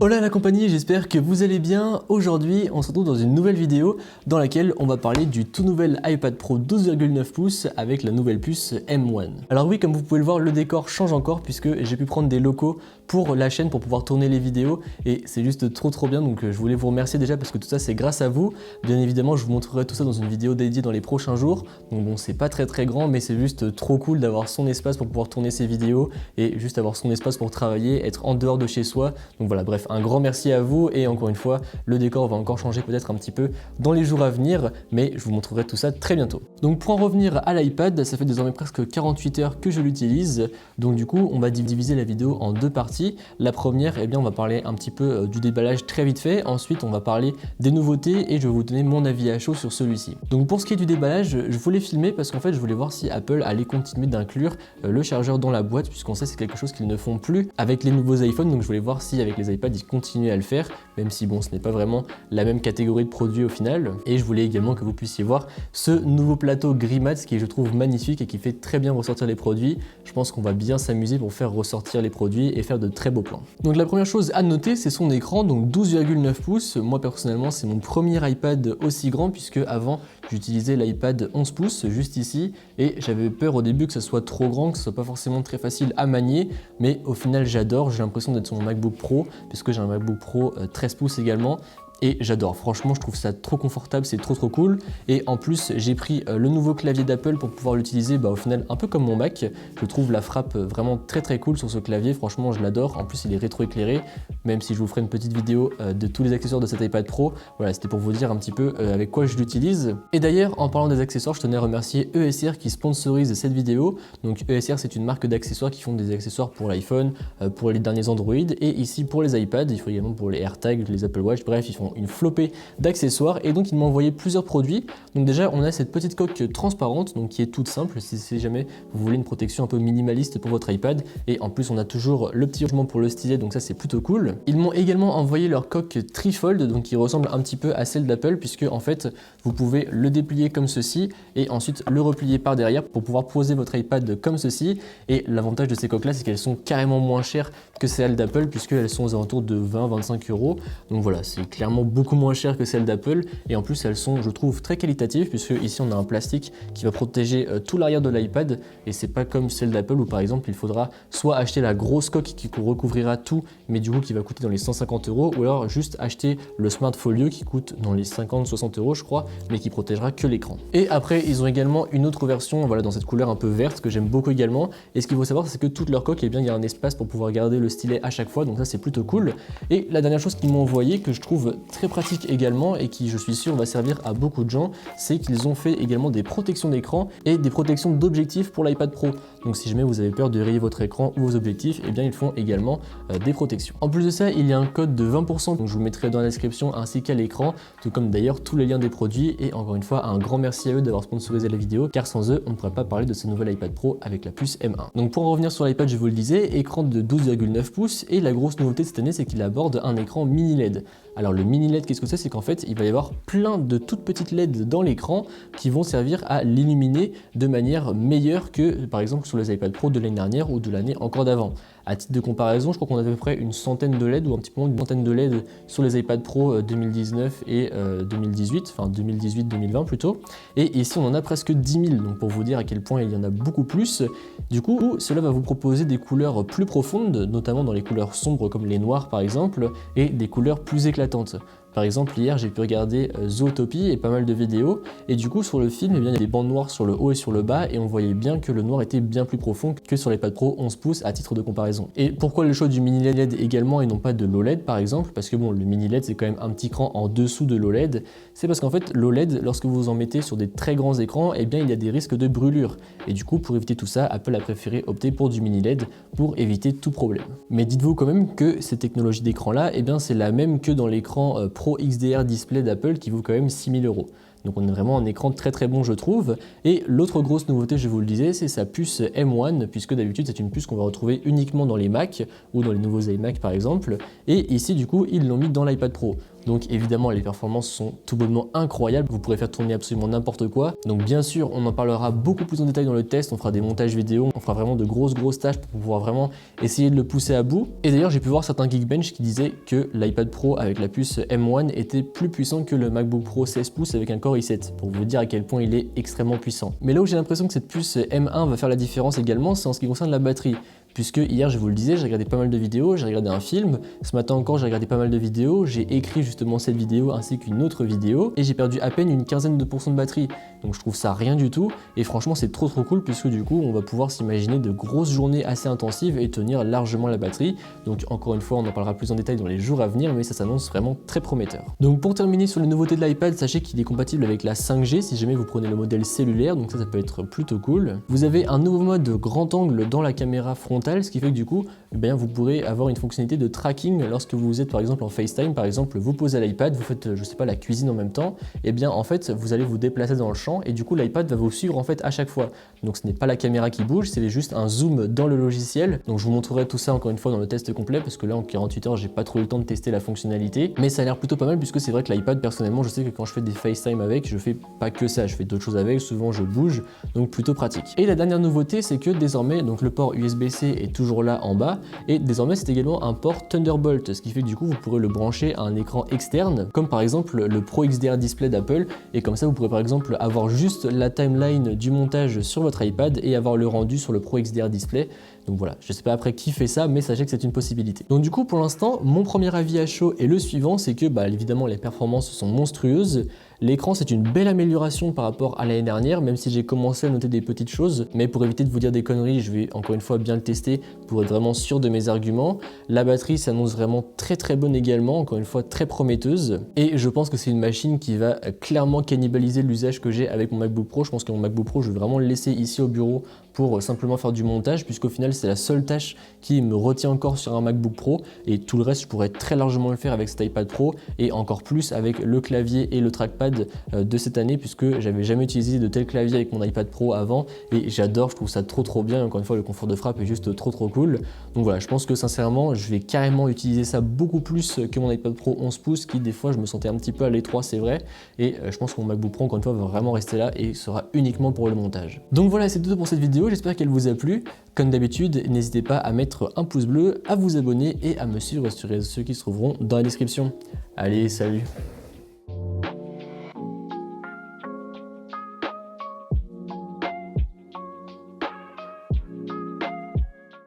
Hola la compagnie, j'espère que vous allez bien. Aujourd'hui, on se retrouve dans une nouvelle vidéo dans laquelle on va parler du tout nouvel iPad Pro 12,9 pouces avec la nouvelle puce M1. Alors oui, comme vous pouvez le voir, le décor change encore puisque j'ai pu prendre des locaux pour la chaîne pour pouvoir tourner les vidéos et c'est juste trop bien, donc je voulais vous remercier déjà parce que tout ça c'est grâce à vous. Bien évidemment, je vous montrerai tout ça dans une vidéo dédiée dans les prochains jours. Donc bon, c'est pas très grand, mais c'est juste trop cool d'avoir son espace pour pouvoir tourner ses vidéos et juste avoir son espace pour travailler, être en dehors de chez soi. Donc voilà, bref, un grand merci à vous et encore une fois, le décor va encore changer peut-être un petit peu dans les jours à venir, mais je vous montrerai tout ça très bientôt. Donc pour en revenir à l'iPad, ça fait désormais presque 48 heures que je l'utilise, donc du coup on va diviser la vidéo en deux parties. La première, eh bien on va parler un petit peu du déballage très vite fait, ensuite on va parler des nouveautés et je vais vous donner mon avis à chaud sur celui-ci. Donc pour ce qui est du déballage, je voulais filmer parce qu'en fait je voulais voir si Apple allait continuer d'inclure le chargeur dans la boîte, puisqu'on sait c'est quelque chose qu'ils ne font plus avec les nouveaux iPhones, donc je voulais voir si avec les iPads ils continuent à le faire, même si bon ce n'est pas vraiment la même catégorie de produits au final. Et je voulais également que vous puissiez voir ce nouveau plateau gris mat qui est, je trouve, magnifique et qui fait très bien ressortir les produits. Je pense qu'on va bien s'amuser pour faire ressortir les produits et faire de très beaux plans. Donc la première chose à noter, c'est son écran, donc 12,9 pouces. Moi personnellement c'est mon premier iPad aussi grand, puisque avant j'utilisais l'iPad 11 pouces juste ici et j'avais peur au début que ça soit trop grand, que ce soit pas forcément très facile à manier, mais au final j'adore. J'ai l'impression d'être sur mon MacBook Pro puisque j'ai un MacBook Pro 13 pouces également. Et j'adore, franchement je trouve ça trop confortable, c'est trop cool. Et en plus j'ai pris le nouveau clavier d'Apple pour pouvoir l'utiliser au final un peu comme mon Mac. Je trouve la frappe vraiment très cool sur ce clavier, franchement je l'adore. En plus il est rétro-éclairé, même si je vous ferai une petite vidéo de tous les accessoires de cet iPad Pro. Voilà, c'était pour vous dire un petit peu avec quoi je l'utilise. Et d'ailleurs en parlant des accessoires, je tenais à remercier ESR qui sponsorise cette vidéo. Donc ESR c'est une marque d'accessoires qui font des accessoires pour l'iPhone, pour les derniers Android et ici pour les iPads, il faut également pour les AirTags, les Apple Watch, bref ils font une flopée d'accessoires et donc il m'a envoyé plusieurs produits. Donc déjà on a cette petite coque transparente donc qui est toute simple si jamais vous voulez une protection un peu minimaliste pour votre iPad, et en plus on a toujours le petit rangement pour le stylet, donc ça c'est plutôt cool. Ils m'ont également envoyé leur coque trifold, donc qui ressemble un petit peu à celle d'Apple, puisque en fait vous pouvez le déplier comme ceci et ensuite le replier par derrière pour pouvoir poser votre iPad comme ceci. Et l'avantage de ces coques là c'est qu'elles sont carrément moins chères que celles d'Apple, puisqu'elles sont aux alentours de 20-25 euros. Donc voilà, c'est clairement beaucoup moins cher que celles d'Apple et en plus elles sont, je trouve, très qualitatives, puisque ici on a un plastique qui va protéger tout l'arrière de l'iPad et c'est pas comme celle d'Apple où par exemple il faudra soit acheter la grosse coque qui recouvrira tout mais du coup qui va coûter dans les 150 euros, ou alors juste acheter le Smart Folio qui coûte dans les 50-60 euros je crois, mais qui protégera que l'écran. Et après ils ont également une autre version, voilà, dans cette couleur un peu verte que j'aime beaucoup également. Et ce qu'il faut savoir c'est que toute leur coque, eh bien il y a un espace pour pouvoir garder le stylet à chaque fois, donc ça c'est plutôt cool. Et la dernière chose qu'ils m'ont envoyé que je trouve très pratique également et qui je suis sûr va servir à beaucoup de gens, c'est qu'ils ont fait également des protections d'écran et des protections d'objectifs pour l'iPad Pro. Donc si jamais vous avez peur de rayer votre écran ou vos objectifs, eh bien ils font également des protections. En plus de ça, il y a un code de 20%, donc je vous le mettrai dans la description ainsi qu'à l'écran, tout comme d'ailleurs tous les liens des produits. Et encore une fois, un grand merci à eux d'avoir sponsorisé la vidéo, car sans eux, on ne pourrait pas parler de ce nouvel iPad Pro avec la puce M1. Donc pour en revenir sur l'iPad, je vous le disais, écran de 12,9 pouces, et la grosse nouveauté de cette année, c'est qu'il aborde un écran mini LED. Alors le mini LED, qu'est-ce que c'est? C'est qu'en fait, il va y avoir plein de toutes petites LED dans l'écran qui vont servir à l'illuminer de manière meilleure que par exemple sur les iPad Pro de l'année dernière ou de l'année encore d'avant. À titre de comparaison, je crois qu'on a à peu près une centaine de LED ou un petit peu moins d'une centaine de LED sur les iPad Pro 2019 et 2018, enfin 2018-2020 plutôt. Et ici on en a presque 10 000, donc pour vous dire à quel point il y en a beaucoup plus. Du coup, cela va vous proposer des couleurs plus profondes, notamment dans les couleurs sombres comme les noirs par exemple, et des couleurs plus éclatantes. Par exemple, hier, j'ai pu regarder Zootopie et pas mal de vidéos, et du coup, sur le film, eh bien, il y a des bandes noires sur le haut et sur le bas, et on voyait bien que le noir était bien plus profond que sur l'iPad Pro 11 pouces à titre de comparaison. Et pourquoi le choix du mini LED également et non pas de l'OLED par exemple? Parce que bon, le mini LED c'est quand même un petit cran en dessous de l'OLED. C'est parce qu'en fait, l'OLED, lorsque vous en mettez sur des très grands écrans, eh bien, il y a des risques de brûlure. Et du coup, pour éviter tout ça, Apple a préféré opter pour du mini LED pour éviter tout problème. Mais dites-vous quand même que cette technologie d'écran là, eh bien, c'est la même que dans l'écran Pro XDR Display d'Apple qui vaut quand même 6 000 euros. Donc on a vraiment un écran très bon je trouve. Et l'autre grosse nouveauté, je vous le disais, c'est sa puce M1, puisque d'habitude c'est une puce qu'on va retrouver uniquement dans les Mac ou dans les nouveaux iMac par exemple. Et ici du coup ils l'ont mis dans l'iPad Pro. Donc évidemment les performances sont tout bonnement incroyables, vous pourrez faire tourner absolument n'importe quoi. Donc bien sûr on en parlera beaucoup plus en détail dans le test, on fera des montages vidéo, on fera vraiment de grosses tâches pour pouvoir vraiment essayer de le pousser à bout. Et d'ailleurs j'ai pu voir certains Geekbench qui disaient que l'iPad Pro avec la puce M1 était plus puissant que le MacBook Pro 16 pouces avec un Core i7, pour vous dire à quel point il est extrêmement puissant. Mais là où j'ai l'impression que cette puce M1 va faire la différence également, c'est en ce qui concerne la batterie. Puisque hier, je vous le disais, j'ai regardé pas mal de vidéos, j'ai regardé un film, ce matin encore j'ai regardé pas mal de vidéos, j'ai écrit justement cette vidéo ainsi qu'une autre vidéo, et j'ai perdu à peine une quinzaine de pourcents de batterie. Donc je trouve ça rien du tout, et franchement c'est trop cool, puisque du coup on va pouvoir s'imaginer de grosses journées assez intensives et tenir largement la batterie. Donc encore une fois, on en parlera plus en détail dans les jours à venir, mais ça s'annonce vraiment très prometteur. Donc pour terminer sur les nouveautés de l'iPad, sachez qu'il est compatible avec la 5G si jamais vous prenez le modèle cellulaire, donc ça peut être plutôt cool. Vous avez un nouveau mode grand angle dans la caméra frontale, ce qui fait que du coup, eh bien, vous pourrez avoir une fonctionnalité de tracking lorsque vous êtes par exemple en FaceTime, par exemple, vous posez l'iPad, vous faites, je sais pas, la cuisine en même temps, et bien en fait, vous allez vous déplacer dans le champ et du coup, l'iPad va vous suivre en fait à chaque fois. Donc ce n'est pas la caméra qui bouge, c'est juste un zoom dans le logiciel. Donc je vous montrerai tout ça encore une fois dans le test complet parce que là en 48 heures, j'ai pas trop eu le temps de tester la fonctionnalité, mais ça a l'air plutôt pas mal puisque c'est vrai que l'iPad, personnellement, je sais que quand je fais des FaceTime avec, je fais pas que ça, je fais d'autres choses avec, souvent je bouge, donc plutôt pratique. Et la dernière nouveauté, c'est que désormais, donc le port USB-C est toujours là en bas, et désormais c'est également un port Thunderbolt, ce qui fait que du coup vous pourrez le brancher à un écran externe, comme par exemple le Pro XDR Display d'Apple, et comme ça vous pourrez par exemple avoir juste la timeline du montage sur votre iPad et avoir le rendu sur le Pro XDR Display. Donc voilà, je sais pas après qui fait ça, mais sachez que c'est une possibilité. Donc du coup pour l'instant, mon premier avis à chaud est le suivant, c'est que évidemment les performances sont monstrueuses. L'écran c'est une belle amélioration par rapport à l'année dernière, même si j'ai commencé à noter des petites choses, mais pour éviter de vous dire des conneries, je vais encore une fois bien le tester pour être vraiment sûr de mes arguments. La batterie s'annonce vraiment très bonne également, encore une fois très prometteuse, et je pense que c'est une machine qui va clairement cannibaliser l'usage que j'ai avec mon MacBook Pro. Je pense que mon MacBook Pro, je vais vraiment le laisser ici au bureau pour simplement faire du montage, puisqu'au final c'est la seule tâche qui me retient encore sur un MacBook Pro, et tout le reste je pourrais très largement le faire avec cet iPad Pro, et encore plus avec le clavier et le trackpad de cette année, puisque j'avais jamais utilisé de tel clavier avec mon iPad Pro avant, et j'adore, je trouve ça trop bien. Encore une fois, le confort de frappe est juste trop cool. Donc voilà, je pense que sincèrement je vais carrément utiliser ça beaucoup plus que mon iPad Pro 11 pouces qui des fois je me sentais un petit peu à l'étroit, c'est vrai, et je pense que mon MacBook Pro encore une fois va vraiment rester là et sera uniquement pour le montage. Donc voilà, c'est tout pour cette vidéo, j'espère qu'elle vous a plu. Comme d'habitude, n'hésitez pas à mettre un pouce bleu, à vous abonner et à me suivre sur les réseaux sociaux qui se trouveront dans la description. Allez, salut!